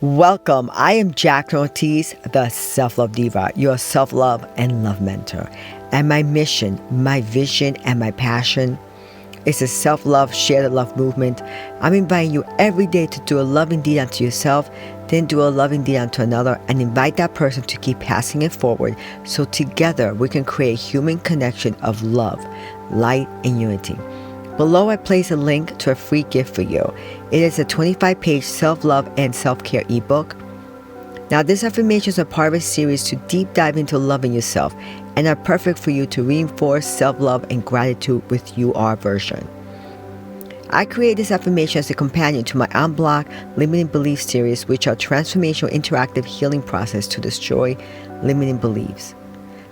Welcome. I am Jacqueline Ortiz, the Self-Love Diva, your self-love and love mentor. And my mission, my vision, and my passion is a self-love, share the love movement. I'm inviting you every day to do a loving deed unto yourself, then do a loving deed unto another, and invite that person to keep passing it forward so together we can create a human connection of love, light, and unity. Below, I place a link to a free gift for you. It is a 25-page self-love and self-care ebook. Now, these affirmations are part of a series to deep dive into loving yourself and are perfect for you to reinforce self-love and gratitude with You Are version. I create this affirmation as a companion to my Unblock Limiting Beliefs series, which are transformational interactive healing process to destroy limiting beliefs.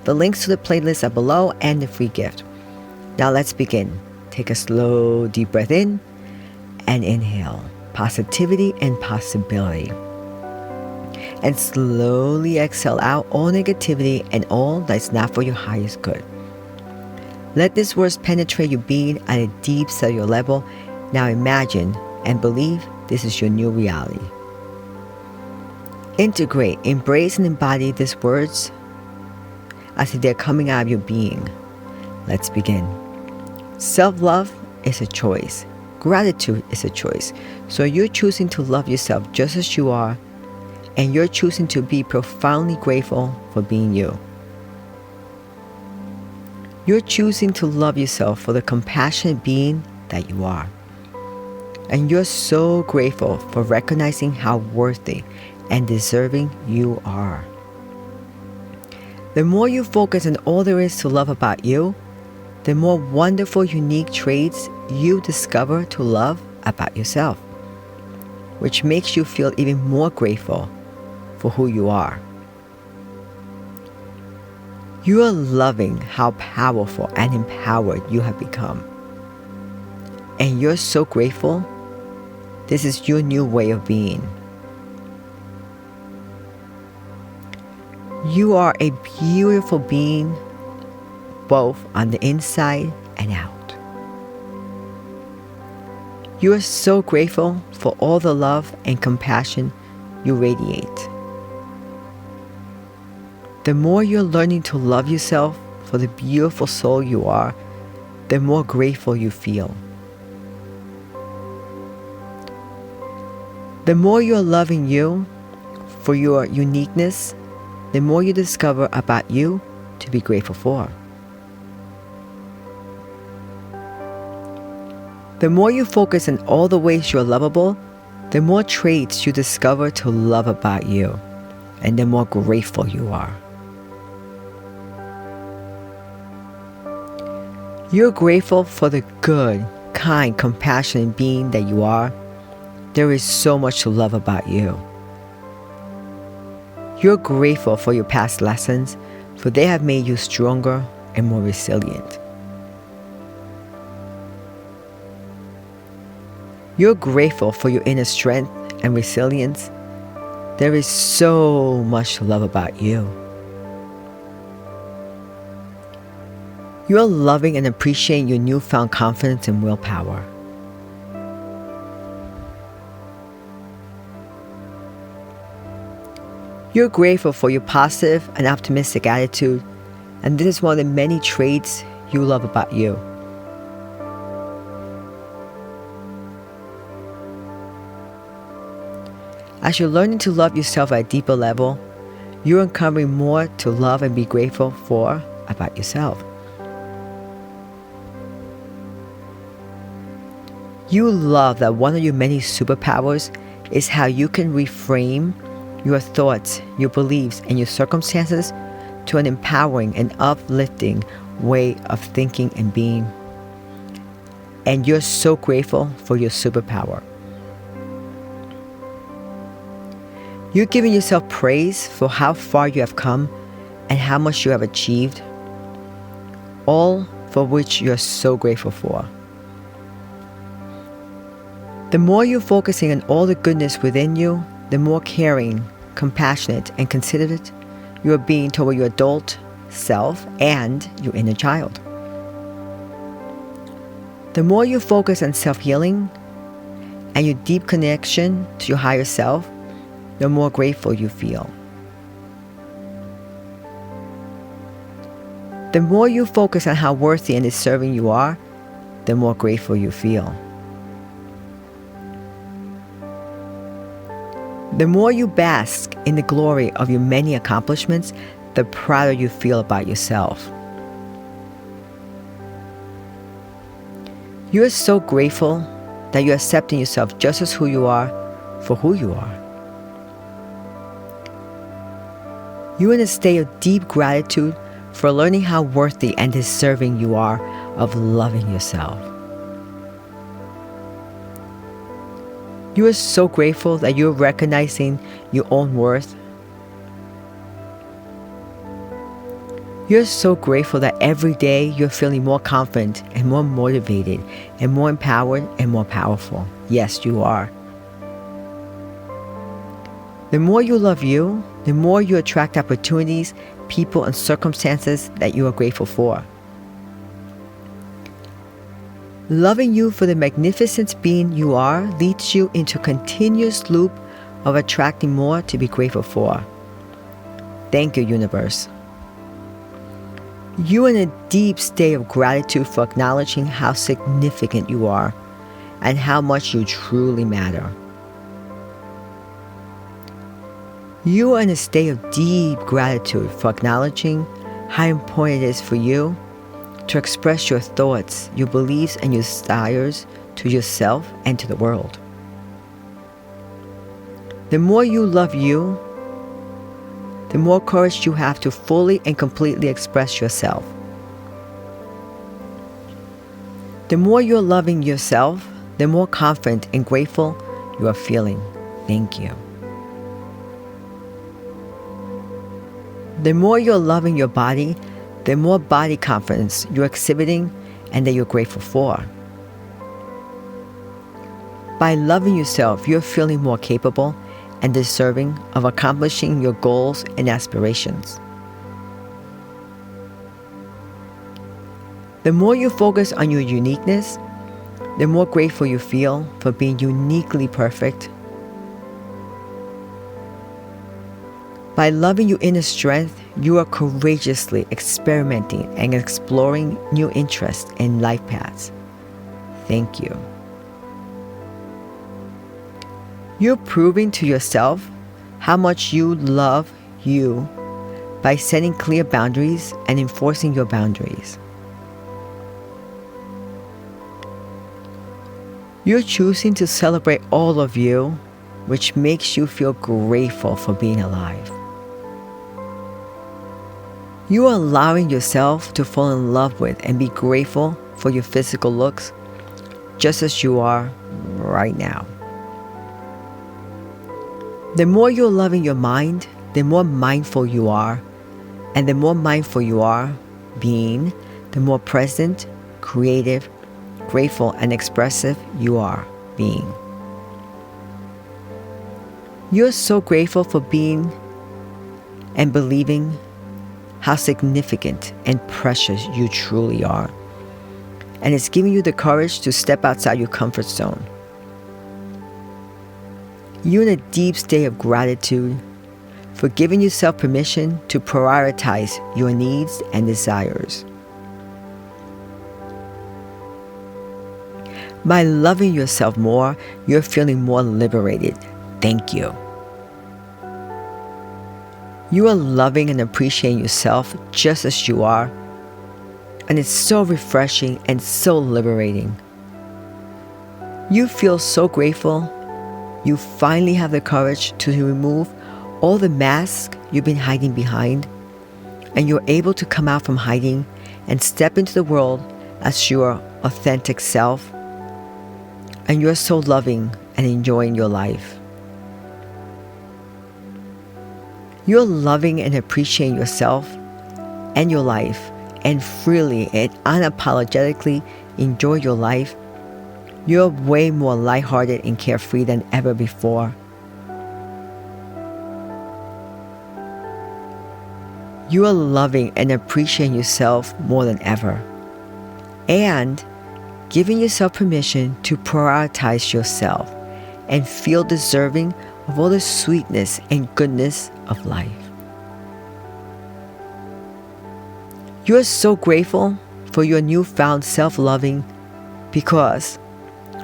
The links to the playlist are below and the free gift. Now let's begin. Take a slow, deep breath in and inhale positivity and possibility. And slowly exhale out all negativity and all that's not for your highest good. Let these words penetrate your being at a deep cellular level. Now imagine and believe this is your new reality. Integrate, embrace, and embody these words as if they're coming out of your being. Let's begin. Self-love is a choice. Gratitude is a choice. So you're choosing to love yourself just as you are, and you're choosing to be profoundly grateful for being you. You're choosing to love yourself for the compassionate being that you are. And you're so grateful for recognizing how worthy and deserving you are. The more you focus on all there is to love about you, the more wonderful, unique traits you discover to love about yourself, which makes you feel even more grateful for who you are. You are loving how powerful and empowered you have become. And you're so grateful. This is your new way of being. You are a beautiful being, both on the inside and out. You are so grateful for all the love and compassion you radiate. The more you're learning to love yourself for the beautiful soul you are, the more grateful you feel. The more you're loving you for your uniqueness, the more you discover about you to be grateful for. The more you focus on all the ways you're lovable, the more traits you discover to love about you, and the more grateful you are. You're grateful for the good, kind, compassionate being that you are. There is so much to love about you. You're grateful for your past lessons, for they have made you stronger and more resilient. You're grateful for your inner strength and resilience. There is so much to love about you. You're loving and appreciating your newfound confidence and willpower. You're grateful for your positive and optimistic attitude, and this is one of the many traits you love about you. As you're learning to love yourself at a deeper level, you're uncovering more to love and be grateful for about yourself. You love that one of your many superpowers is how you can reframe your thoughts, your beliefs, and your circumstances to an empowering and uplifting way of thinking and being. And you're so grateful for your superpower. You're giving yourself praise for how far you have come and how much you have achieved, all for which you're so grateful for. The more you're focusing on all the goodness within you, the more caring, compassionate, and considerate you are being toward your adult self and your inner child. The more you focus on self-healing and your deep connection to your higher self, the more grateful you feel. The more you focus on how worthy and deserving you are, the more grateful you feel. The more you bask in the glory of your many accomplishments, the prouder you feel about yourself. You are so grateful that you're accepting yourself just as who you are for who you are. You're in a state of deep gratitude for learning how worthy and deserving you are of loving yourself. You are so grateful that you're recognizing your own worth. You're so grateful that every day you're feeling more confident and more motivated and more empowered and more powerful. Yes, you are. The more you love you, the more you attract opportunities, people, and circumstances that you are grateful for. Loving you for the magnificent being you are leads you into a continuous loop of attracting more to be grateful for. Thank you, universe. You are in a deep state of gratitude for acknowledging how significant you are and how much you truly matter. You are in a state of deep gratitude for acknowledging how important it is for you to express your thoughts, your beliefs, and your desires to yourself and to the world. The more you love you, the more courage you have to fully and completely express yourself. The more you're loving yourself, the more confident and grateful you are feeling. Thank you. The more you're loving your body, the more body confidence you're exhibiting and that you're grateful for. By loving yourself, you're feeling more capable and deserving of accomplishing your goals and aspirations. The more you focus on your uniqueness, the more grateful you feel for being uniquely perfect. By loving your inner strength, you are courageously experimenting and exploring new interests and life paths. Thank you. You're proving to yourself how much you love you by setting clear boundaries and enforcing your boundaries. You're choosing to celebrate all of you, which makes you feel grateful for being alive. You are allowing yourself to fall in love with and be grateful for your physical looks, just as you are right now. The more you're loving your mind, the more mindful you are, and the more mindful you are being, the more present, creative, grateful, and expressive you are being. You're so grateful for being and believing how significant and precious you truly are. And it's giving you the courage to step outside your comfort zone. You're in a deep state of gratitude for giving yourself permission to prioritize your needs and desires. By loving yourself more, you're feeling more liberated. Thank you. You are loving and appreciating yourself just as you are, and it's so refreshing and so liberating. You feel so grateful. You finally have the courage to remove all the masks you've been hiding behind, and you're able to come out from hiding and step into the world as your authentic self, and you're so loving and enjoying your life. You're loving and appreciating yourself and your life, and freely and unapologetically enjoy your life. You're way more lighthearted and carefree than ever before. You are loving and appreciating yourself more than ever, and giving yourself permission to prioritize yourself and feel deserving of all the sweetness and goodness of life. You are so grateful for your newfound self-loving because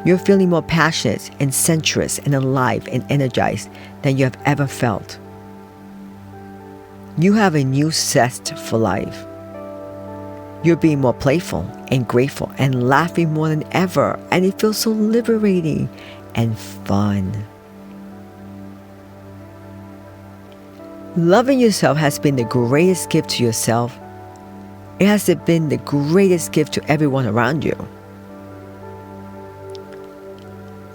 you're feeling more passionate and sensuous and alive and energized than you have ever felt. You have a new zest for life. You're being more playful and grateful and laughing more than ever, and it feels so liberating and fun. Loving yourself has been the greatest gift to yourself. It has been the greatest gift to everyone around you.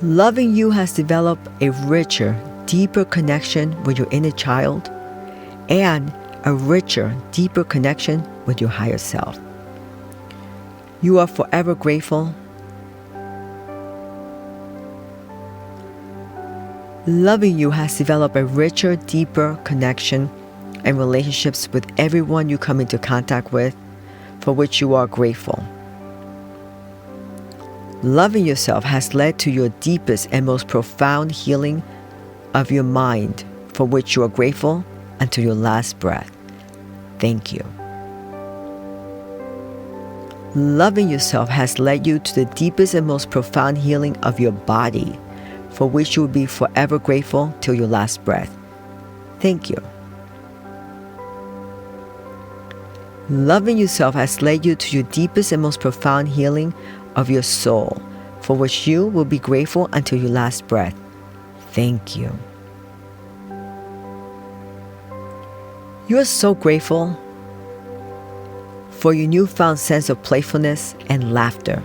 Loving you has developed a richer, deeper connection with your inner child and a richer, deeper connection with your higher self. You are forever grateful. Loving you has developed a richer, deeper connection and relationships with everyone you come into contact with, for which you are grateful. Loving yourself has led to your deepest and most profound healing of your mind, for which you are grateful until your last breath. Thank you. Loving yourself has led you to the deepest and most profound healing of your body, for which you will be forever grateful till your last breath. Thank you. Loving yourself has led you to your deepest and most profound healing of your soul, for which you will be grateful until your last breath. Thank you. You are so grateful for your newfound sense of playfulness and laughter.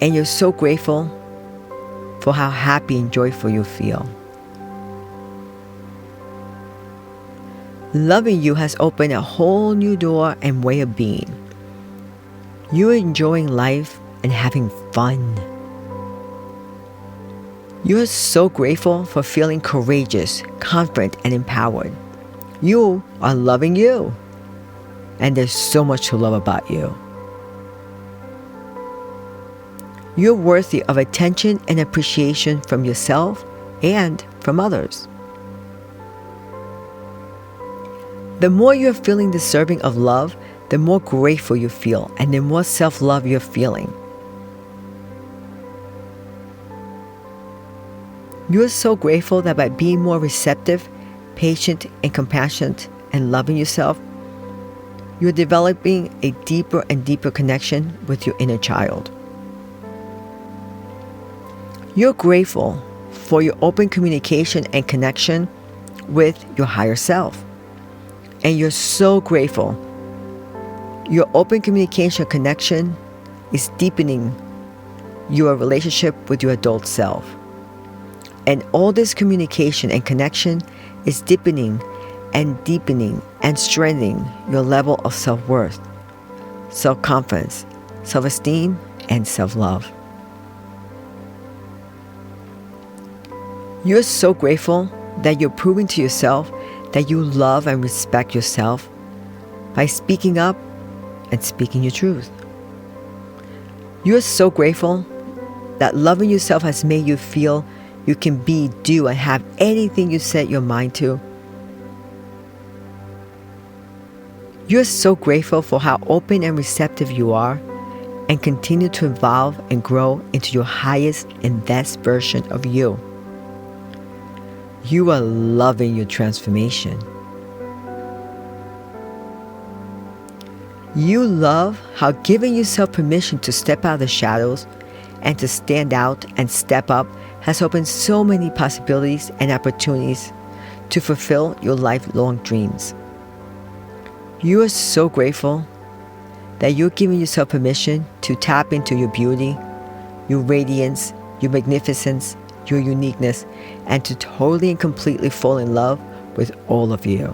And you're so grateful for how happy and joyful you feel. Loving you has opened a whole new door and way of being. You are enjoying life and having fun. You are so grateful for feeling courageous, confident, and empowered. You are loving you. And there's so much to love about you. You're worthy of attention and appreciation from yourself and from others. The more you're feeling deserving of love, the more grateful you feel and the more self-love you're feeling. You're so grateful that by being more receptive, patient, and compassionate and loving yourself, you're developing a deeper and deeper connection with your inner child. You're grateful for your open communication and connection with your higher self. And you're so grateful. Your open communication connection is deepening your relationship with your adult self. And all this communication and connection is deepening and strengthening your level of self-worth, self-confidence, self-esteem, and self-love. You're so grateful that you're proving to yourself that you love and respect yourself by speaking up and speaking your truth. You're so grateful that loving yourself has made you feel you can be, do, and have anything you set your mind to. You're so grateful for how open and receptive you are and continue to evolve and grow into your highest and best version of you. You are loving your transformation. You love how giving yourself permission to step out of the shadows and to stand out and step up has opened so many possibilities and opportunities to fulfill your lifelong dreams. You are so grateful that you're giving yourself permission to tap into your beauty, your radiance, your magnificence, your uniqueness, and to totally and completely fall in love with all of you.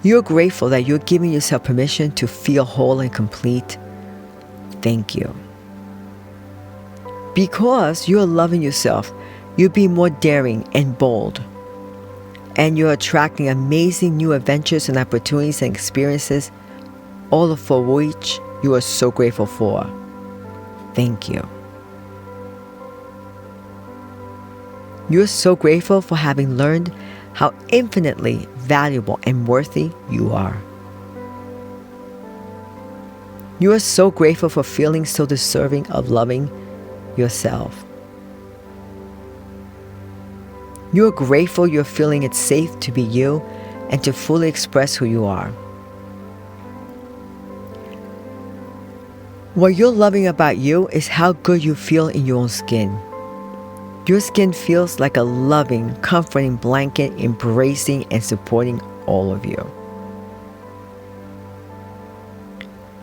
You're grateful that you're giving yourself permission to feel whole and complete. Thank you. Because you're loving yourself, you're being more daring and bold. And you're attracting amazing new adventures and opportunities and experiences, all for which you are so grateful for. Thank you. You are so grateful for having learned how infinitely valuable and worthy you are. You are so grateful for feeling so deserving of loving yourself. You are grateful you're feeling it's safe to be you and to fully express who you are. What you're loving about you is how good you feel in your own skin. Your skin feels like a loving, comforting blanket embracing and supporting all of you.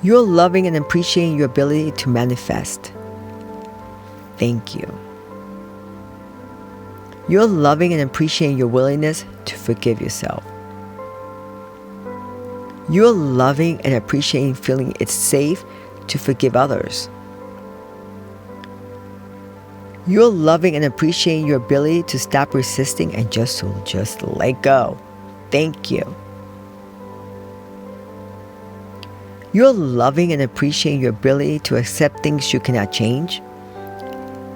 You're loving and appreciating your ability to manifest. Thank you. You're loving and appreciating your willingness to forgive yourself. You're loving and appreciating feeling it's safe to forgive others. You're loving and appreciating your ability to stop resisting and just let go. Thank you. You're loving and appreciating your ability to accept things you cannot change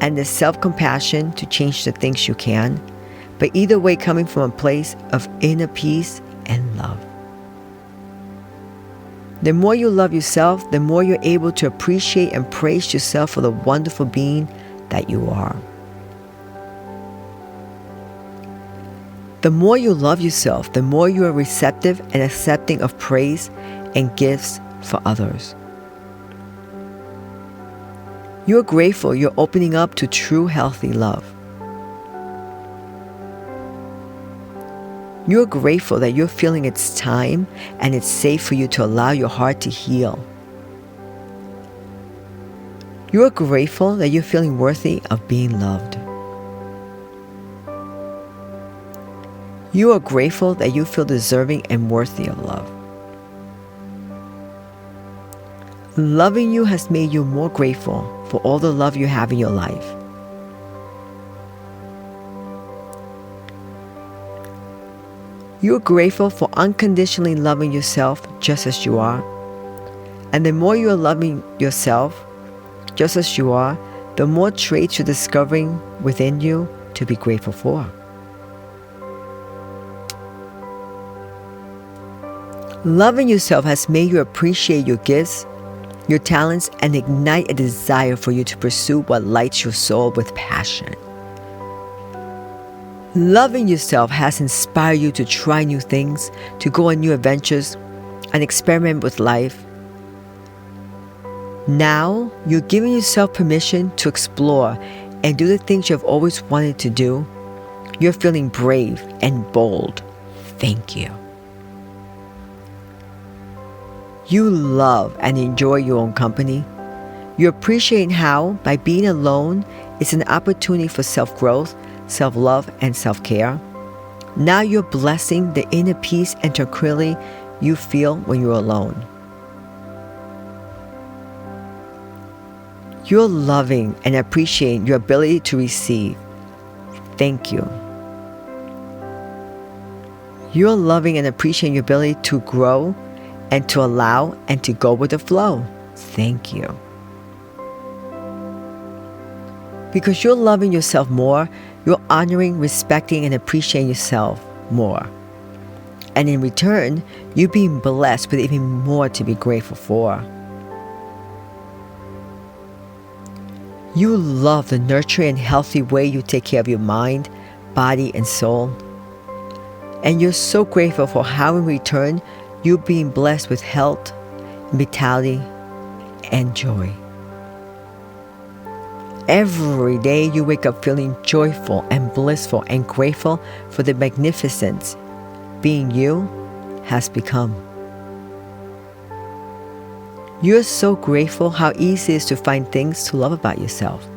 and the self-compassion to change the things you can, but either way coming from a place of inner peace and love. The more you love yourself, the more you're able to appreciate and praise yourself for the wonderful being that you are. The more you love yourself, the more you are receptive and accepting of praise and gifts for others. You're grateful you're opening up to true healthy love. You're grateful that you're feeling it's time and it's safe for you to allow your heart to heal. You're grateful that you're feeling worthy of being loved. You are grateful that you feel deserving and worthy of love. Loving you has made you more grateful for all the love you have in your life. You're grateful for unconditionally loving yourself just as you are. And the more you are loving yourself just as you are, the more traits you're discovering within you to be grateful for. Loving yourself has made you appreciate your gifts, your talents, and ignite a desire for you to pursue what lights your soul with passion. Loving yourself has inspired you to try new things, to go on new adventures, and experiment with life. Now, you're giving yourself permission to explore and do the things you've always wanted to do. You're feeling brave and bold. Thank you. You love and enjoy your own company. You appreciate how, by being alone, it's an opportunity for self-growth, self-love, and self-care. Now you're blessing the inner peace and tranquility you feel when you're alone. You're loving and appreciating your ability to receive. Thank you. You're loving and appreciating your ability to grow and to allow and to go with the flow. Thank you. Because you're loving yourself more, you're honoring, respecting, and appreciating yourself more. And in return, you're being blessed with even more to be grateful for. You love the nurturing and healthy way you take care of your mind, body, and soul. And you're so grateful for how in return, you're being blessed with health, vitality, and joy. Every day you wake up feeling joyful and blissful and grateful for the magnificence being you has become. You're so grateful how easy it is to find things to love about yourself.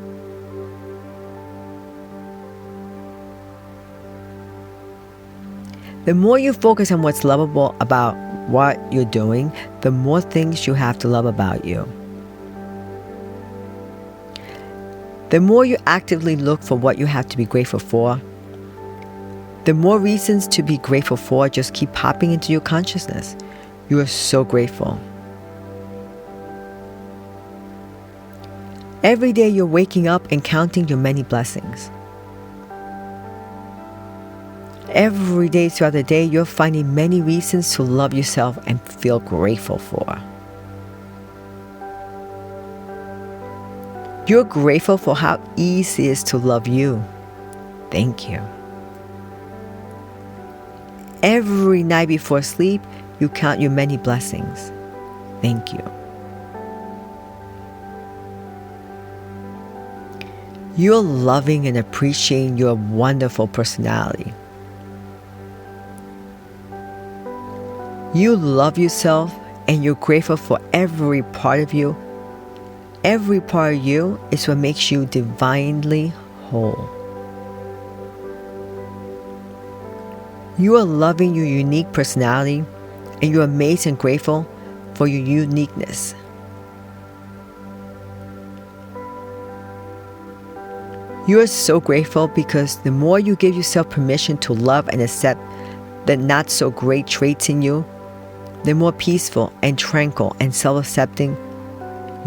The more you focus on what's lovable about what you're doing, the more things you have to love about you. The more you actively look for what you have to be grateful for, the more reasons to be grateful for just keep popping into your consciousness. You are so grateful. Every day you're waking up and counting your many blessings. Every day throughout the day, you're finding many reasons to love yourself and feel grateful for. You're grateful for how easy it is to love you. Thank you. Every night before sleep, you count your many blessings. Thank you. You're loving and appreciating your wonderful personality. You love yourself and you're grateful for every part of you. Every part of you is what makes you divinely whole. You are loving your unique personality and you're amazed and grateful for your uniqueness. You are so grateful because the more you give yourself permission to love and accept the not so great traits in you, the more peaceful and tranquil and self-accepting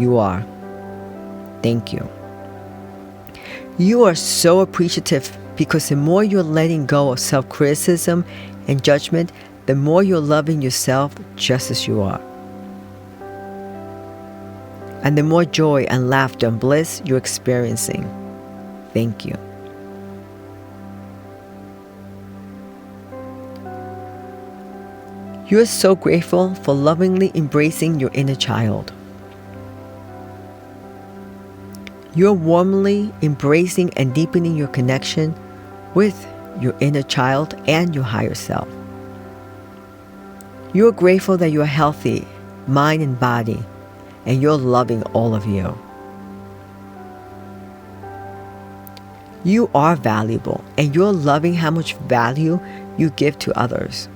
you are. Thank you. You are so appreciative because the more you're letting go of self-criticism and judgment, the more you're loving yourself just as you are. And the more joy and laughter and bliss you're experiencing. Thank you. You are so grateful for lovingly embracing your inner child. You are warmly embracing and deepening your connection with your inner child and your higher self. You are grateful that you are healthy, mind and body, and you're loving all of you. You are valuable, and you're loving how much value you give to others.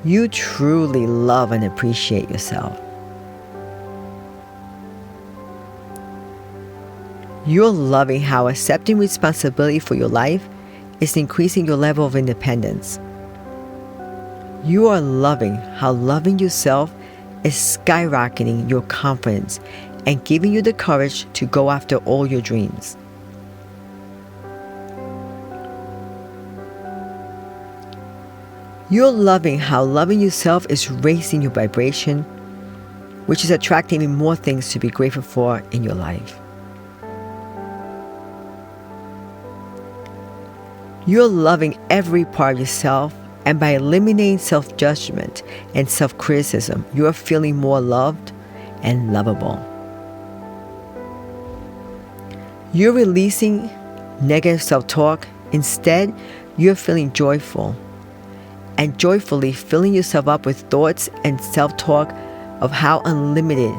You truly love and appreciate yourself. You're loving how accepting responsibility for your life is increasing your level of independence. You are loving how loving yourself is skyrocketing your confidence and giving you the courage to go after all your dreams. You're loving how loving yourself is raising your vibration, which is attracting even more things to be grateful for in your life. You're loving every part of yourself, and by eliminating self-judgment and self-criticism, you are feeling more loved and lovable. You're releasing negative self-talk. Instead, you're feeling joyful and joyfully filling yourself up with thoughts and self-talk of how unlimited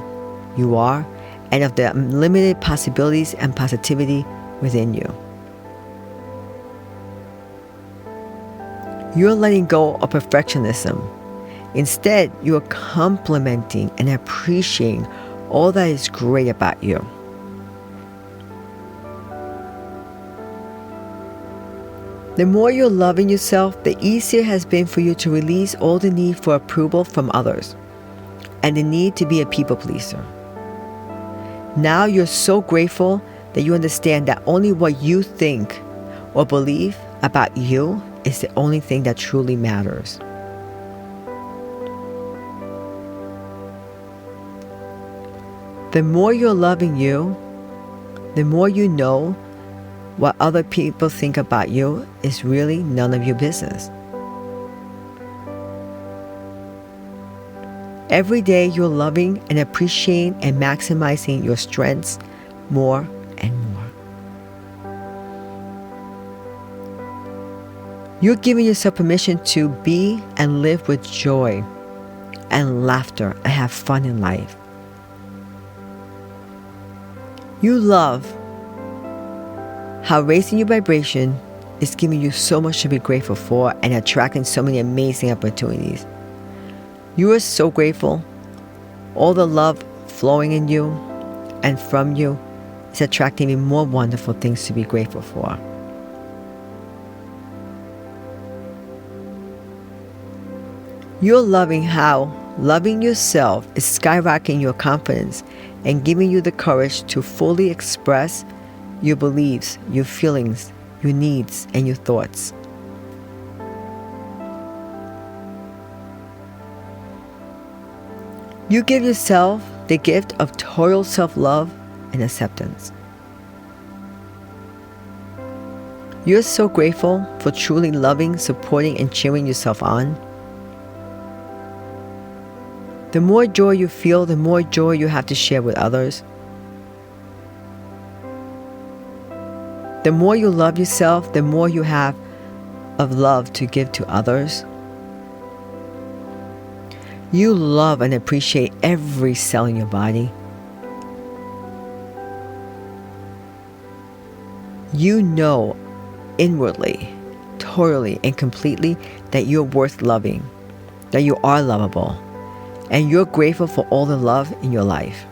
you are and of the unlimited possibilities and positivity within you. You're letting go of perfectionism. Instead, you are complimenting and appreciating all that is great about you. The more you're loving yourself, the easier it has been for you to release all the need for approval from others and the need to be a people pleaser. Now you're so grateful that you understand that only what you think or believe about you is the only thing that truly matters. The more you're loving you, the more you know what other people think about you is really none of your business. Every day you're loving and appreciating and maximizing your strengths more and more. You're giving yourself permission to be and live with joy and laughter and have fun in life. You love how raising your vibration is giving you so much to be grateful for and attracting so many amazing opportunities. You are so grateful. All the love flowing in you and from you is attracting even more wonderful things to be grateful for. You're loving how loving yourself is skyrocketing your confidence and giving you the courage to fully express your beliefs, your feelings, your needs, and your thoughts. You give yourself the gift of total self-love and acceptance. You're so grateful for truly loving, supporting, and cheering yourself on. The more joy you feel, the more joy you have to share with others. The more you love yourself, the more you have of love to give to others. You love and appreciate every cell in your body. You know inwardly, totally, and completely that you're worth loving, that you are lovable, and you're grateful for all the love in your life.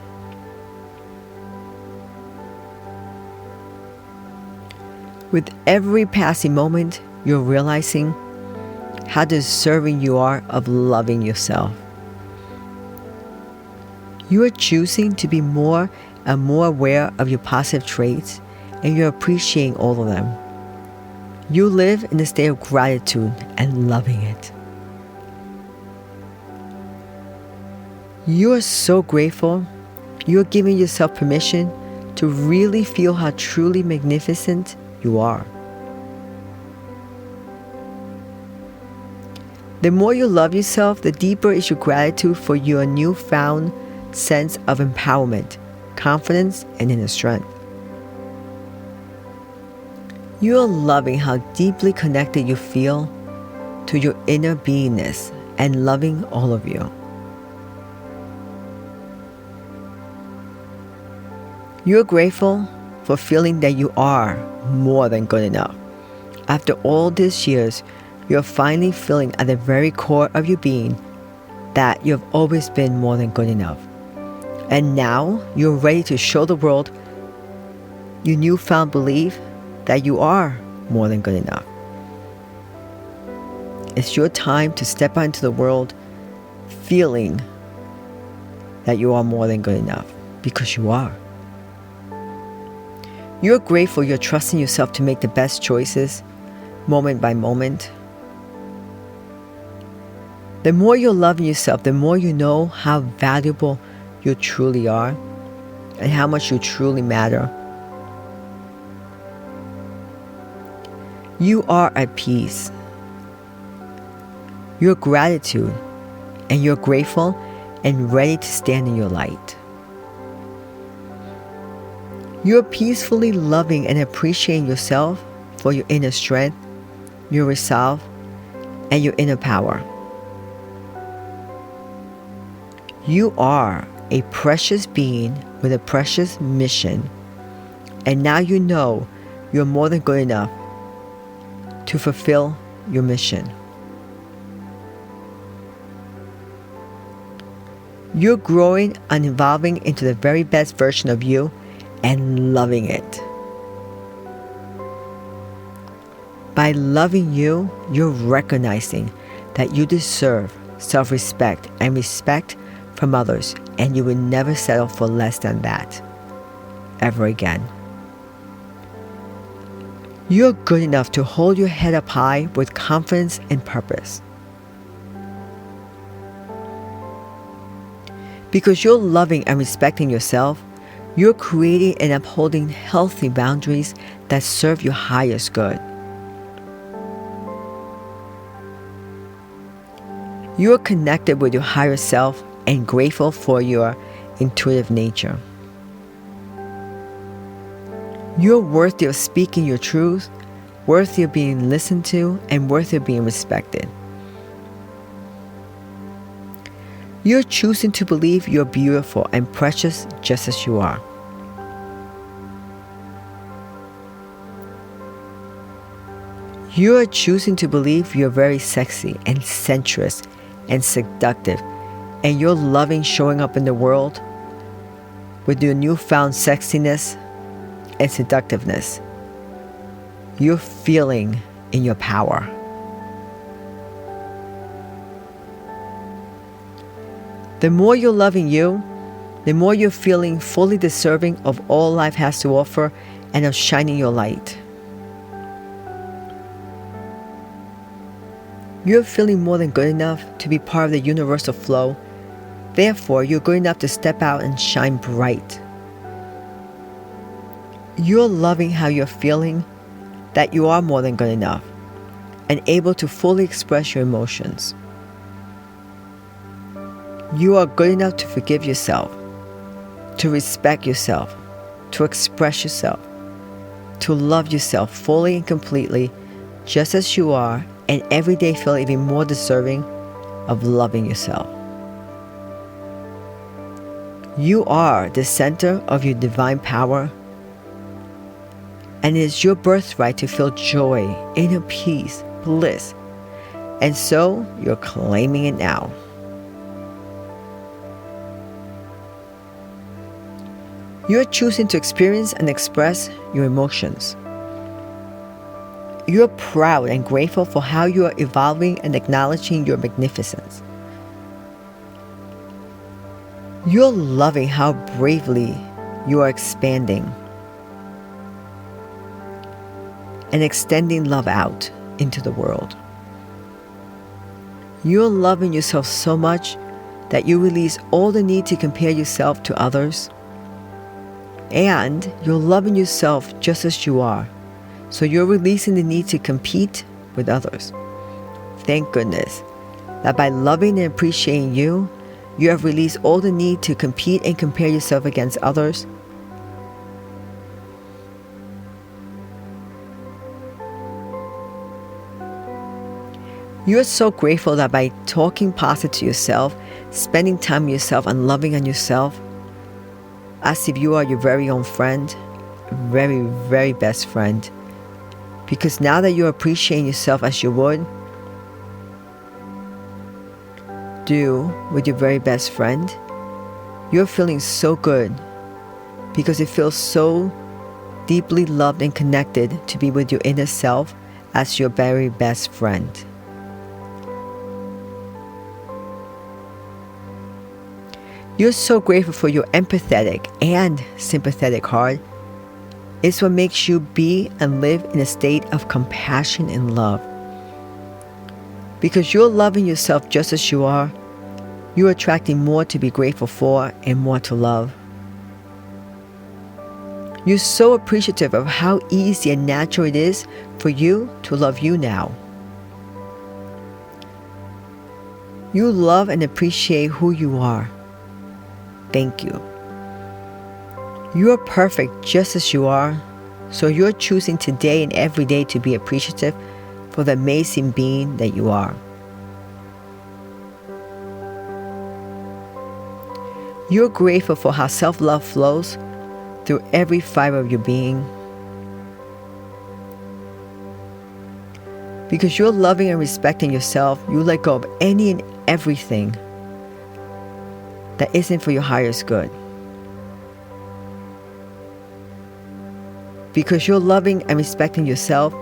With every passing moment, you're realizing how deserving you are of loving yourself. You are choosing to be more and more aware of your positive traits, and you're appreciating all of them. You live in a state of gratitude and loving it. You are so grateful. You are giving yourself permission to really feel how truly magnificent you are. The more you love yourself, the deeper is your gratitude for your newfound sense of empowerment, confidence, and inner strength. You are loving how deeply connected you feel to your inner beingness and loving all of you. You're grateful for feeling that you are more than good enough. After all these years, you're finally feeling at the very core of your being that you've always been more than good enough. And now you're ready to show the world your newfound belief that you are more than good enough. It's your time to step out into the world feeling that you are more than good enough, because you are. You're grateful you're trusting yourself to make the best choices, moment by moment. The more you're loving yourself, the more you know how valuable you truly are and how much you truly matter. You are at peace. Your gratitude, and you're grateful and ready to stand in your light. You're peacefully loving and appreciating yourself for your inner strength, your resolve, and your inner power. You are a precious being with a precious mission, and now you know you're more than good enough to fulfill your mission. You're growing and evolving into the very best version of you and loving it. By loving you, you're recognizing that you deserve self-respect and respect from others, and you will never settle for less than that ever again. You're good enough to hold your head up high with confidence and purpose. Because you're loving and respecting yourself, you're creating and upholding healthy boundaries that serve your highest good. You are connected with your higher self and grateful for your intuitive nature. You're worthy of speaking your truth, worthy of being listened to, and worthy of being respected. You're choosing to believe you're beautiful and precious just as you are. You are choosing to believe you're very sexy and sensuous and seductive, and you're loving showing up in the world with your newfound sexiness and seductiveness. You're feeling in your power. The more you're loving you, the more you're feeling fully deserving of all life has to offer and of shining your light. You're feeling more than good enough to be part of the universal flow. Therefore, you're good enough to step out and shine bright. You're loving how you're feeling, that you are more than good enough, and able to fully express your emotions. You are good enough to forgive yourself, to respect yourself, to express yourself, to love yourself fully and completely, just as you are, and every day feel even more deserving of loving yourself. You are the center of your divine power, and it is your birthright to feel joy, inner peace, bliss, and so you're claiming it now. You're choosing to experience and express your emotions. You're proud and grateful for how you are evolving and acknowledging your magnificence. You're loving how bravely you are expanding and extending love out into the world. You're loving yourself so much that you release all the need to compare yourself to others. And you're loving yourself just as you are. So you're releasing the need to compete with others. Thank goodness that by loving and appreciating you, you have released all the need to compete and compare yourself against others. You're so grateful that by talking positive to yourself, spending time with yourself and loving on yourself, as if you are your very own friend, very, very best friend. Because now that you're appreciating yourself as you would do with your very best friend, you're feeling so good because it feels so deeply loved and connected to be with your inner self as your very best friend. You're so grateful for your empathetic and sympathetic heart. It's what makes you be and live in a state of compassion and love. Because you're loving yourself just as you are, you're attracting more to be grateful for and more to love. You're so appreciative of how easy and natural it is for you to love you now. You love and appreciate who you are. Thank you. You are perfect just as you are, so you're choosing today and every day to be appreciative for the amazing being that you are. You're grateful for how self-love flows through every fiber of your being. Because you're loving and respecting yourself, you let go of any and everything that isn't for your highest good. Because you're loving and respecting yourself,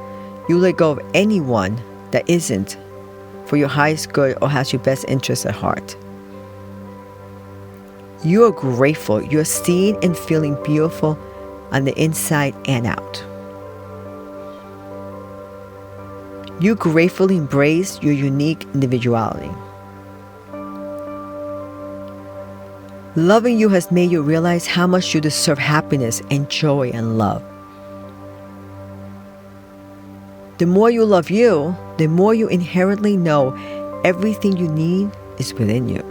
you let go of anyone that isn't for your highest good or has your best interests at heart. You are grateful. You're seen and feeling beautiful on the inside and out. You gratefully embrace your unique individuality. Loving you has made you realize how much you deserve happiness and joy and love. The more you love you, the more you inherently know everything you need is within you.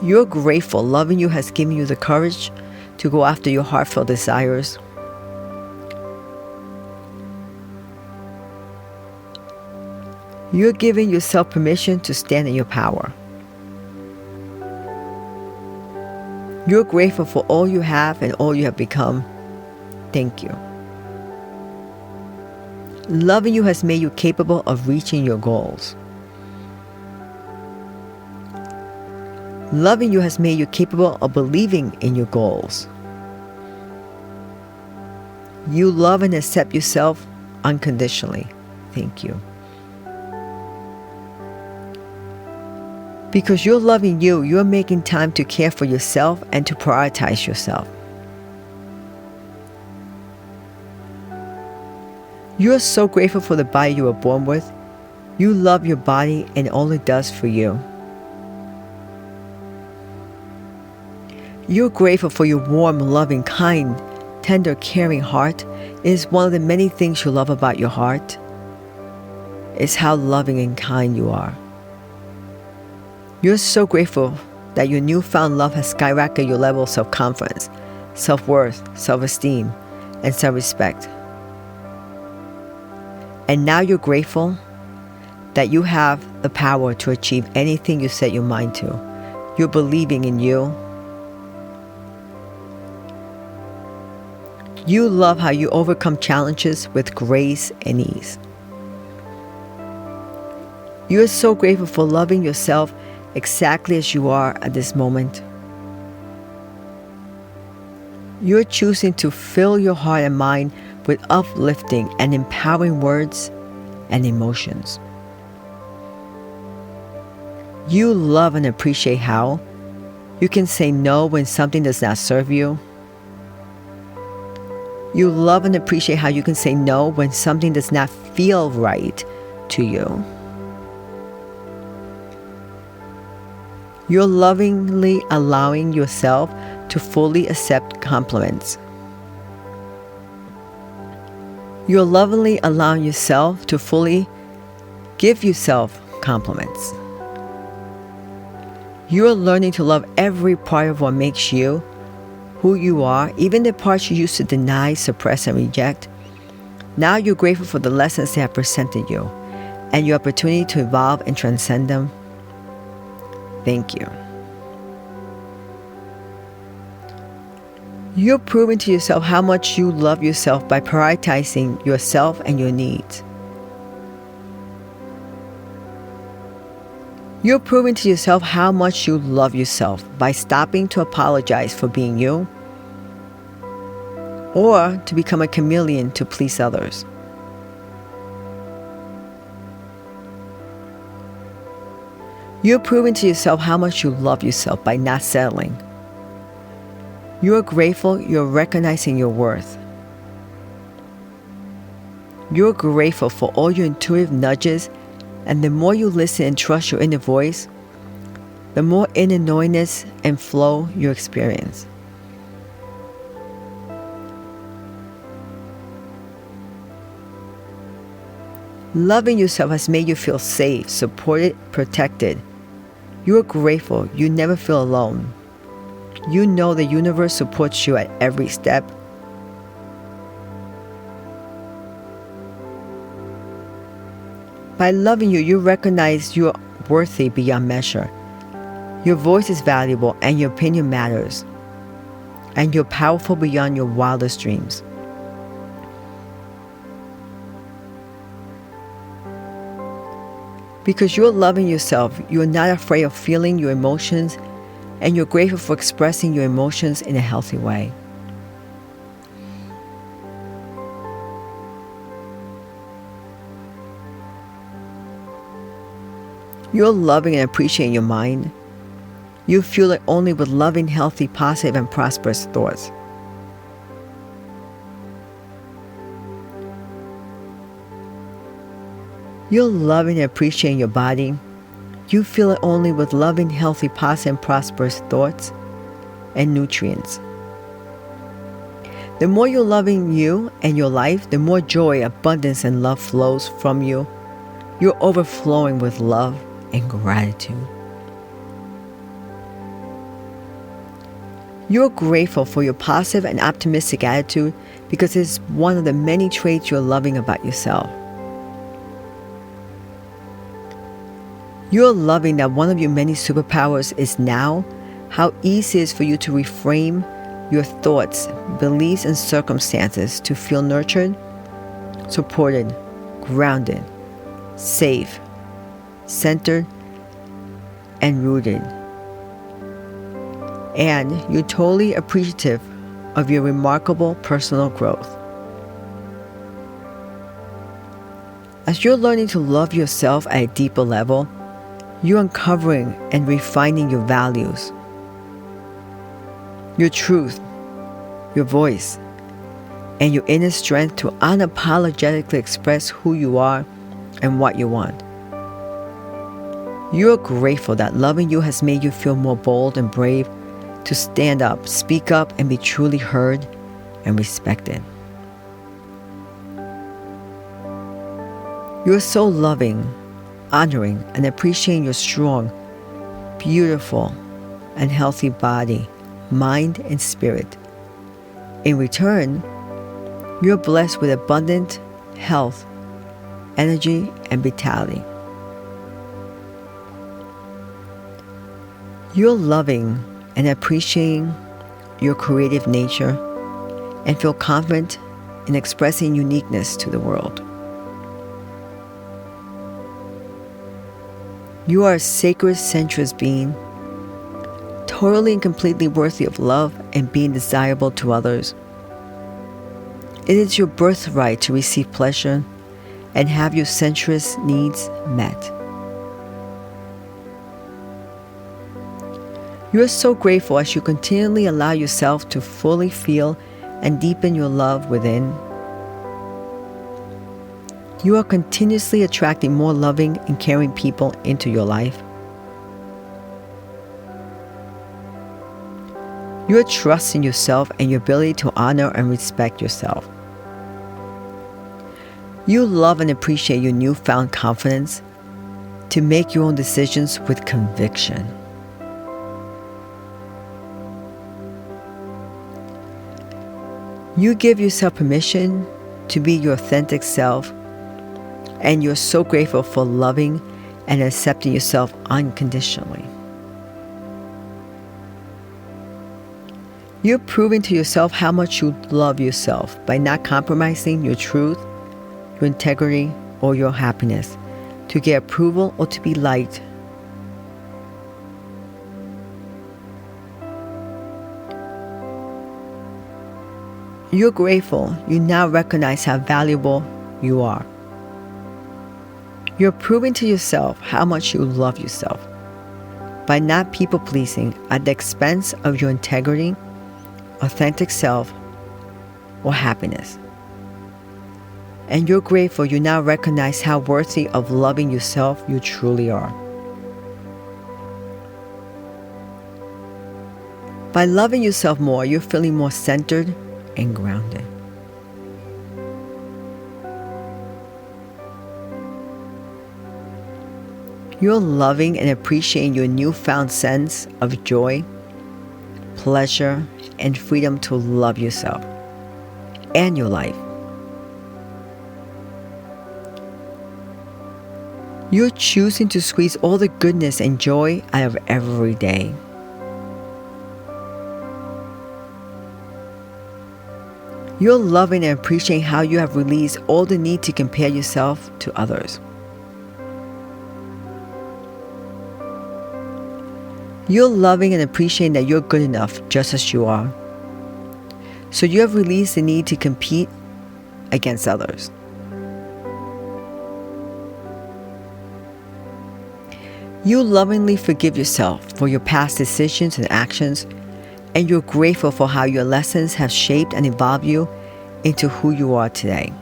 You're grateful. Loving you has given you the courage to go after your heartfelt desires. You're giving yourself permission to stand in your power. You're grateful for all you have and all you have become. Thank you. Loving you has made you capable of reaching your goals. Loving you has made you capable of believing in your goals. You love and accept yourself unconditionally. Thank you. Because you're loving you, you're making time to care for yourself and to prioritize yourself. You're so grateful for the body you were born with. You love your body and all it does for you. You're grateful for your warm, loving, kind, tender, caring heart. It is one of the many things you love about your heart. It's how loving and kind you are. You're so grateful that your newfound love has skyrocketed your level of self-confidence, self-worth, self-esteem, and self-respect. And now you're grateful that you have the power to achieve anything you set your mind to. You're believing in you. You love how you overcome challenges with grace and ease. You are so grateful for loving yourself exactly as you are at this moment. You're choosing to fill your heart and mind with uplifting and empowering words and emotions. You love and appreciate how you can say no when something does not serve you. You love and appreciate how you can say no when something does not feel right to you. You're lovingly allowing yourself to fully accept compliments. You're lovingly allowing yourself to fully give yourself compliments. You're learning to love every part of what makes you who you are, even the parts you used to deny, suppress, and reject. Now you're grateful for the lessons they have presented you and your opportunity to evolve and transcend them. Thank you. You're proving to yourself how much you love yourself by prioritizing yourself and your needs. You're proving to yourself how much you love yourself by stopping to apologize for being you or to become a chameleon to please others. You're proving to yourself how much you love yourself by not settling. You're grateful you're recognizing your worth. You're grateful for all your intuitive nudges, and the more you listen and trust your inner voice, the more inner knowingness and flow you experience. Loving yourself has made you feel safe, supported, protected. You are grateful you never feel alone. You know the universe supports you at every step. By loving you, you recognize you are worthy beyond measure. Your voice is valuable and your opinion matters. And you're powerful beyond your wildest dreams. Because you're loving yourself, you're not afraid of feeling your emotions, and you're grateful for expressing your emotions in a healthy way. You're loving and appreciating your mind. You fuel it only with loving, healthy, positive, and prosperous thoughts. You're loving and appreciating your body. You feel it only with loving, healthy, positive, and prosperous thoughts and nutrients. The more you're loving you and your life, the more joy, abundance, and love flows from you. You're overflowing with love and gratitude. You're grateful for your positive and optimistic attitude because it's one of the many traits you're loving about yourself. You're loving that one of your many superpowers is now how easy it is for you to reframe your thoughts, beliefs, and circumstances to feel nurtured, supported, grounded, safe, centered, and rooted. And you're totally appreciative of your remarkable personal growth. As you're learning to love yourself at a deeper level, You're uncovering and refining your values, your truth, your voice, and your inner strength to unapologetically express who you are and what you want. You are grateful that loving you has made you feel more bold and brave to stand up, speak up, and be truly heard and respected. You are so loving, honoring, and appreciating your strong, beautiful, and healthy body, mind, and spirit. In return, you are blessed with abundant health, energy, and vitality. You're loving and appreciating your creative nature and feel confident in expressing uniqueness to the world. You are a sacred, sensuous being, totally and completely worthy of love and being desirable to others. It is your birthright to receive pleasure and have your sensuous needs met. You are so grateful as you continually allow yourself to fully feel and deepen your love within. You are continuously attracting more loving and caring people into your life. You are trusting yourself and your ability to honor and respect yourself. You love and appreciate your newfound confidence to make your own decisions with conviction. You give yourself permission to be your authentic self, and you're so grateful for loving and accepting yourself unconditionally. You're proving to yourself how much you love yourself by not compromising your truth, your integrity, or your happiness to get approval or to be liked. You're grateful you now recognize how valuable you are. You're proving to yourself how much you love yourself by not people-pleasing at the expense of your integrity, authentic self, or happiness. And you're grateful you now recognize how worthy of loving yourself you truly are. By loving yourself more, you're feeling more centered and grounded. You're loving and appreciating your newfound sense of joy, pleasure, and freedom to love yourself and your life. You're choosing to squeeze all the goodness and joy out of every day. You're loving and appreciating how you have released all the need to compare yourself to others. You're loving and appreciating that you're good enough just as you are. So you have released the need to compete against others. You lovingly forgive yourself for your past decisions and actions, and you're grateful for how your lessons have shaped and evolved you into who you are today.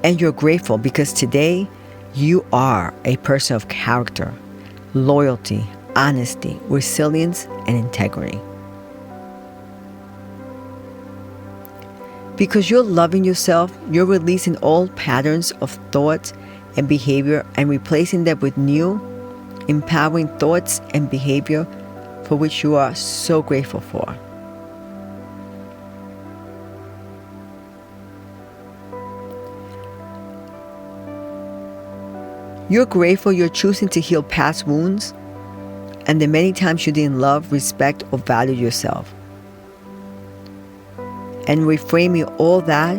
And you're grateful because today you are a person of character, loyalty, honesty, resilience, and integrity. Because you're loving yourself, you're releasing old patterns of thought and behavior and replacing them with new, empowering thoughts and behavior for which you are so grateful for. You're grateful you're choosing to heal past wounds and the many times you didn't love, respect, or value yourself. And reframing all that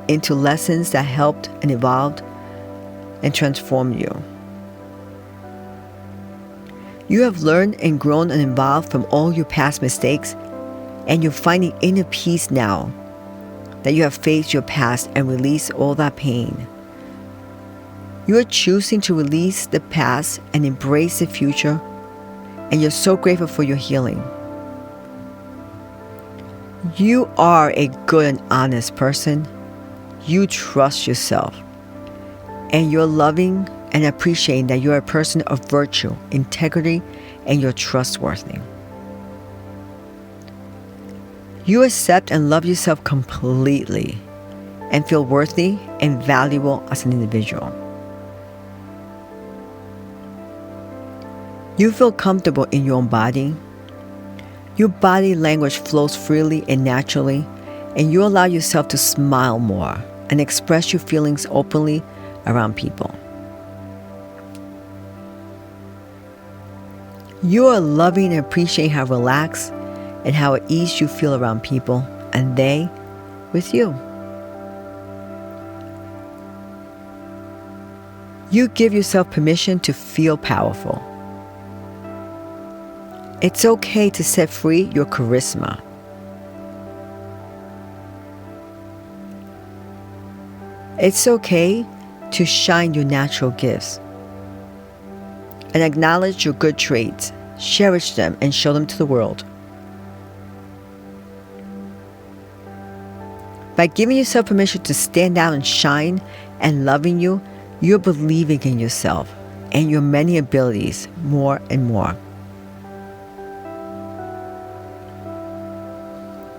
into lessons that helped and evolved and transformed you. You have learned and grown and evolved from all your past mistakes, and you're finding inner peace now that you have faced your past and released all that pain. You are choosing to release the past and embrace the future, and you're so grateful for your healing. You are a good and honest person. You trust yourself, and you're loving and appreciating that you're a person of virtue, integrity, and you're trustworthy. You accept and love yourself completely and feel worthy and valuable as an individual. You feel comfortable in your own body. Your body language flows freely and naturally, and you allow yourself to smile more and express your feelings openly around people. You are loving and appreciating how relaxed and how at ease you feel around people, and they with you. You give yourself permission to feel powerful. It's okay to set free your charisma. It's okay to shine your natural gifts and acknowledge your good traits, cherish them, and show them to the world. By giving yourself permission to stand out and shine and loving you, you're believing in yourself and your many abilities more and more.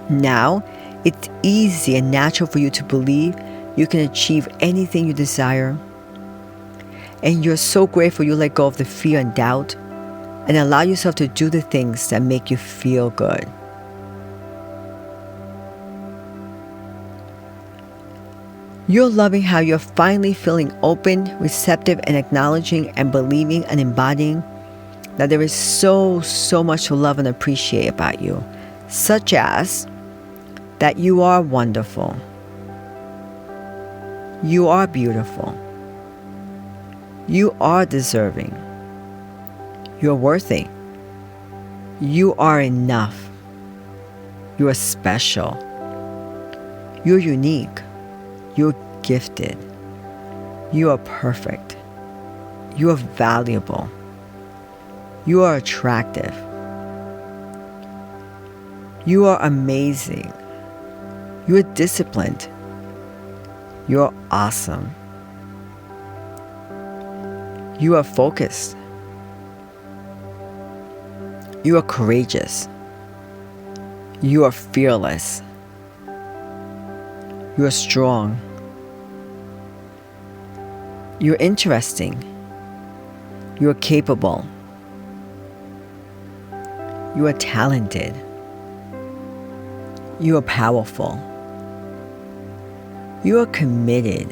Now, it's easy and natural for you to believe you can achieve anything you desire. And you're so grateful you let go of the fear and doubt and allow yourself to do the things that make you feel good. You're loving how you're finally feeling open, receptive, and acknowledging and believing and embodying that there is so much to love and appreciate about you, such as that you are wonderful, you are beautiful, you are deserving, you're worthy, you are enough, you are special, you're unique, you're gifted, you are perfect, you are valuable, you are attractive, you are amazing, you are disciplined, you are awesome, you are focused, you are courageous, you are fearless, you are strong, you're interesting, you are capable, you are talented, you are powerful, you are committed,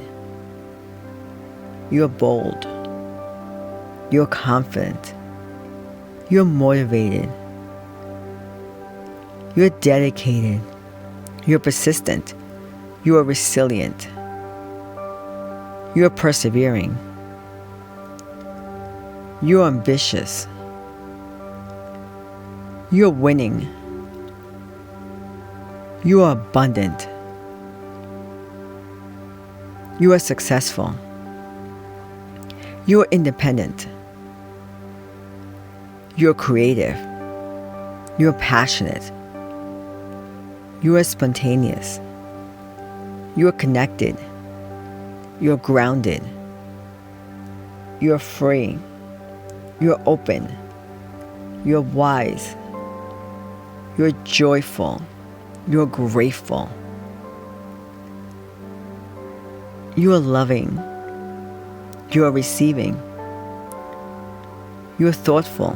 you are bold, you are confident, you are motivated, you are dedicated, you are persistent, you are resilient, you are persevering, you are ambitious, you are winning, you are abundant, you are successful, you are independent, you are creative, you are passionate, you are spontaneous, you are connected, you are grounded, you are free, you are open, you are wise, you are joyful, you are grateful, you are loving, you are receiving, you are thoughtful,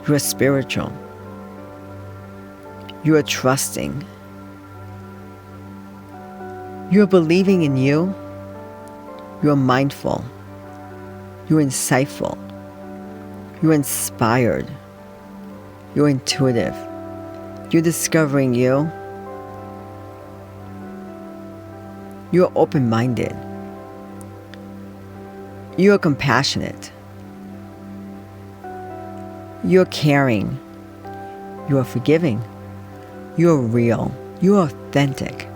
you are spiritual, you are trusting, you are believing in you, you are mindful, you are insightful, you are inspired, you are intuitive, you're discovering you, you are open-minded, you are compassionate, you are caring, you are forgiving, you are real, you are authentic.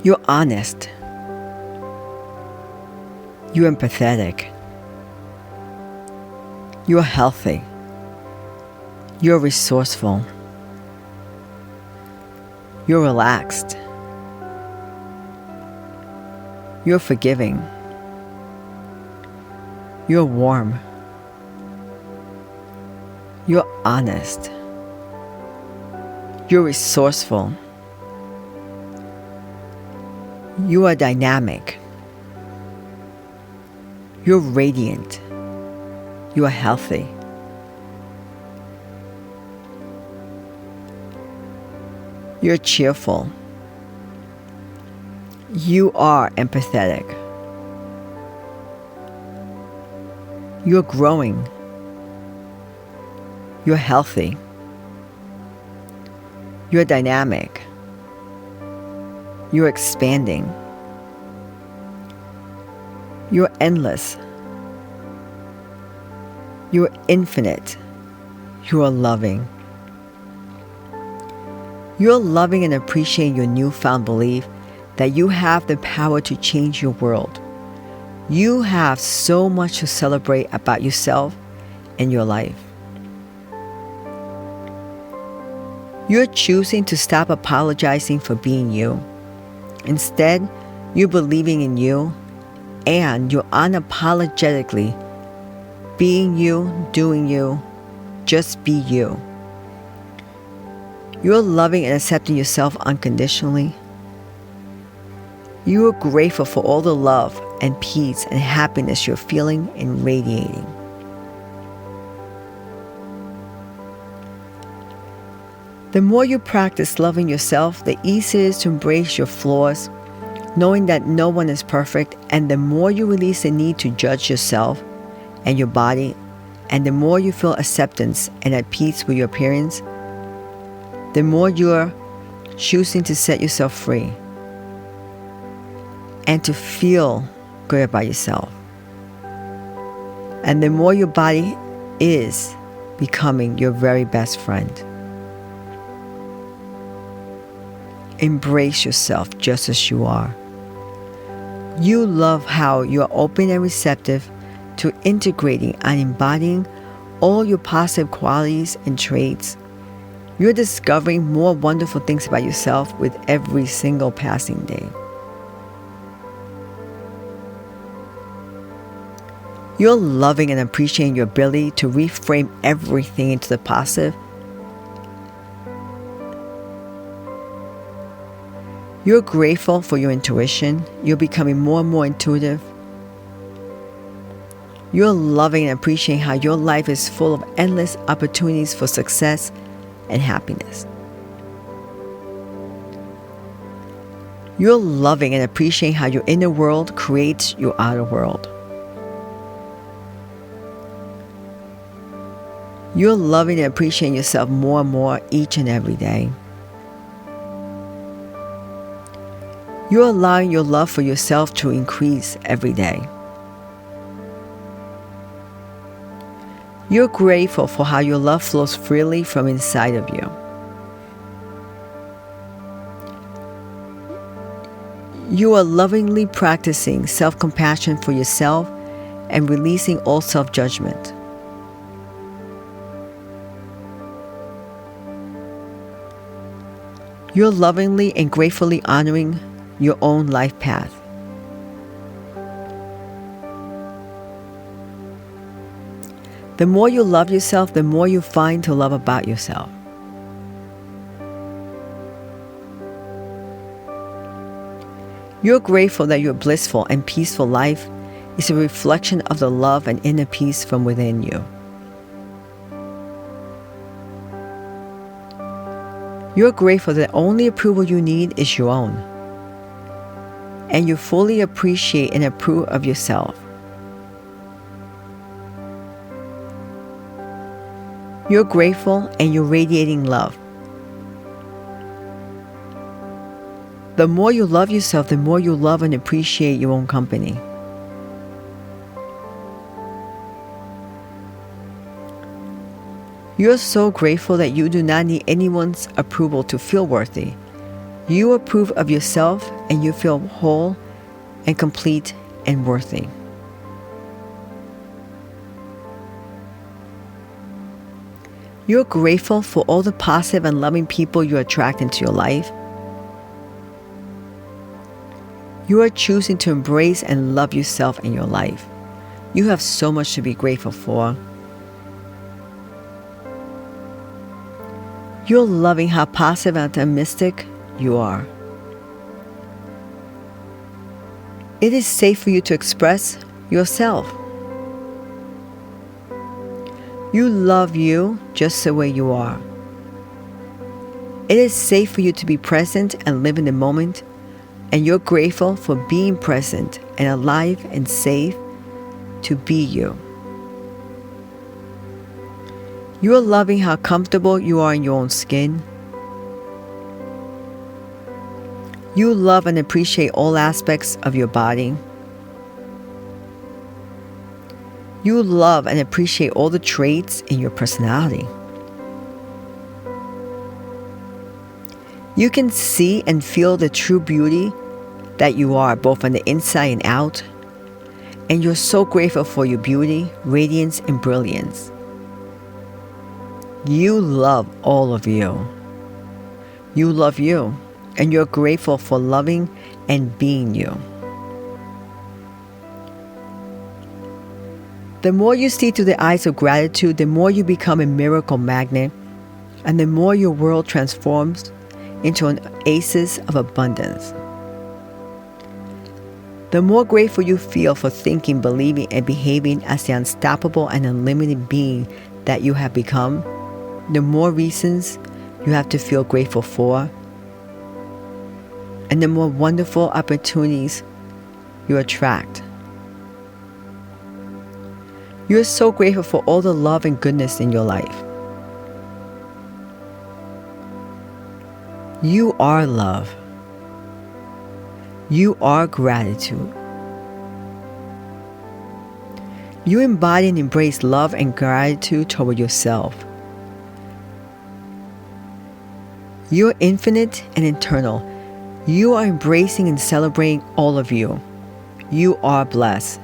You're honest. You're empathetic. You're healthy. You're resourceful. You're relaxed. You're forgiving. You're warm. You're honest. You're resourceful. You are dynamic. You're radiant. You are healthy. You're cheerful. You are empathetic. You're growing. You're healthy. You're dynamic. You're expanding. You're endless. You're infinite. You are loving. You're loving and appreciating your newfound belief that you have the power to change your world. You have so much to celebrate about yourself and your life. You're choosing to stop apologizing for being you. Instead, you're believing in you, and you're unapologetically being you, doing you, just be you. You're loving and accepting yourself unconditionally. You are grateful for all the love and peace and happiness you're feeling and radiating. The more you practice loving yourself, the easier it is to embrace your flaws, knowing that no one is perfect, and the more you release the need to judge yourself and your body, and the more you feel acceptance and at peace with your appearance, the more you're choosing to set yourself free and to feel good about yourself. And the more your body is becoming your very best friend. Embrace yourself just as you are. You love how you are open and receptive to integrating and embodying all your positive qualities and traits. You're discovering more wonderful things about yourself with every single passing day. You're loving and appreciating your ability to reframe everything into the positive. You're grateful for your intuition. You're becoming more and more intuitive. You're loving and appreciating how your life is full of endless opportunities for success and happiness. You're loving and appreciating how your inner world creates your outer world. You're loving and appreciating yourself more and more each and every day. You're allowing your love for yourself to increase every day. You're grateful for how your love flows freely from inside of you. You are lovingly practicing self-compassion for yourself and releasing all self-judgment. You're lovingly and gratefully honoring your own life path. The more you love yourself, the more you find to love about yourself. You're grateful that your blissful and peaceful life is a reflection of the love and inner peace from within you. You're grateful that the only approval you need is your own, and you fully appreciate and approve of yourself. You're grateful and you're radiating love. The more you love yourself, the more you love and appreciate your own company. You're so grateful that you do not need anyone's approval to feel worthy. You approve of yourself and you feel whole and complete and worthy. You're grateful for all the positive and loving people you attract into your life. You are choosing to embrace and love yourself in your life. You have so much to be grateful for. You're loving how positive and optimistic you are. It is safe for you to express yourself. You love you just the way you are. It is safe for you to be present and live in the moment, and you're grateful for being present and alive and safe to be you. You are loving how comfortable you are in your own skin. You love and appreciate all aspects of your body. You love and appreciate all the traits in your personality. You can see and feel the true beauty that you are, both on the inside and out. And you're so grateful for your beauty, radiance, and brilliance. You love all of you. You love you, and you're grateful for loving and being you. The more you see through the eyes of gratitude, the more you become a miracle magnet, and the more your world transforms into an oasis of abundance. The more grateful you feel for thinking, believing, and behaving as the unstoppable and unlimited being that you have become, the more reasons you have to feel grateful for, and the more wonderful opportunities you attract. You're so grateful for all the love and goodness in your life. You are love. You are gratitude. You embody and embrace love and gratitude toward yourself. You're infinite and eternal. You are embracing and celebrating all of you. You are blessed.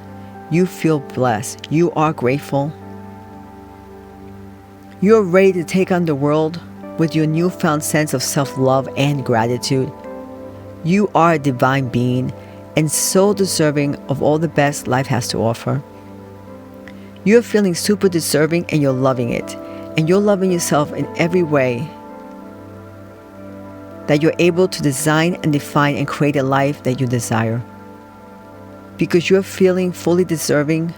You feel blessed. You are grateful. You're ready to take on the world with your newfound sense of self-love and gratitude. You are a divine being and so deserving of all the best life has to offer. You're feeling super deserving and you're loving it. And you're loving yourself in every way that you're able to design and define and create a life that you desire. Because you're feeling fully deserving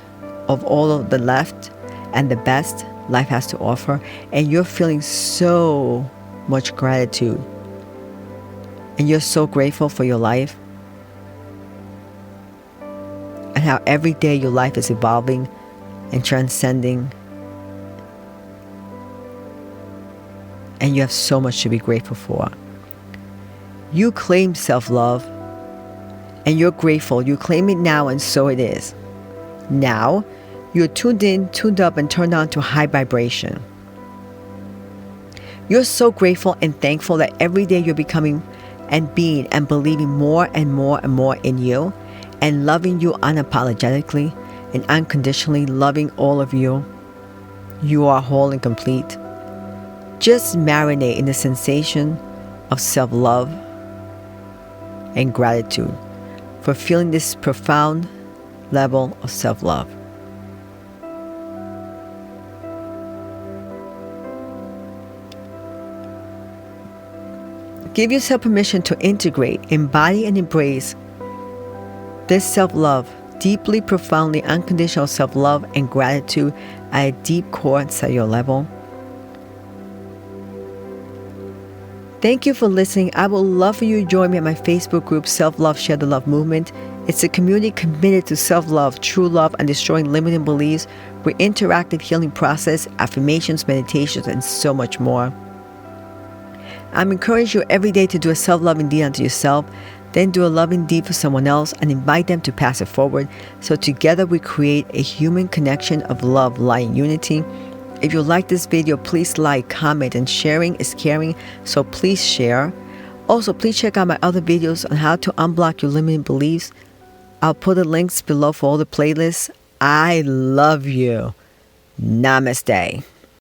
of all of the left and the best life has to offer, and you're feeling so much gratitude. And you're so grateful for your life and how every day your life is evolving and transcending. And you have so much to be grateful for. You claim self-love and you're grateful. You claim it now, and so it is. Now, you're tuned in, tuned up, and turned on to high vibration. You're so grateful and thankful that every day you're becoming and being and believing more and more and more in you, and loving you unapologetically and unconditionally, loving all of you. You are whole and complete. Just marinate in the sensation of self-love and gratitude for feeling this profound level of self-love. Give yourself permission to integrate, embody, and embrace this self-love, deeply, profoundly, unconditional self-love and gratitude at a deep core cellular level. Thank you for listening. I would love for you to join me at my Facebook group, Self-Love, Share the Love Movement. It's a community committed to self-love, true love, and destroying limiting beliefs with interactive healing process, affirmations, meditations, and so much more. I'm encouraging you every day to do a self-loving deed unto yourself, then do a loving deed for someone else and invite them to pass it forward, so together we create a human connection of love, light, and unity. If you like this video, please like, comment, and sharing is caring, so please share. Also, please check out my other videos on how to unblock your limiting beliefs. I'll put the links below for all the playlists. I love you. Namaste.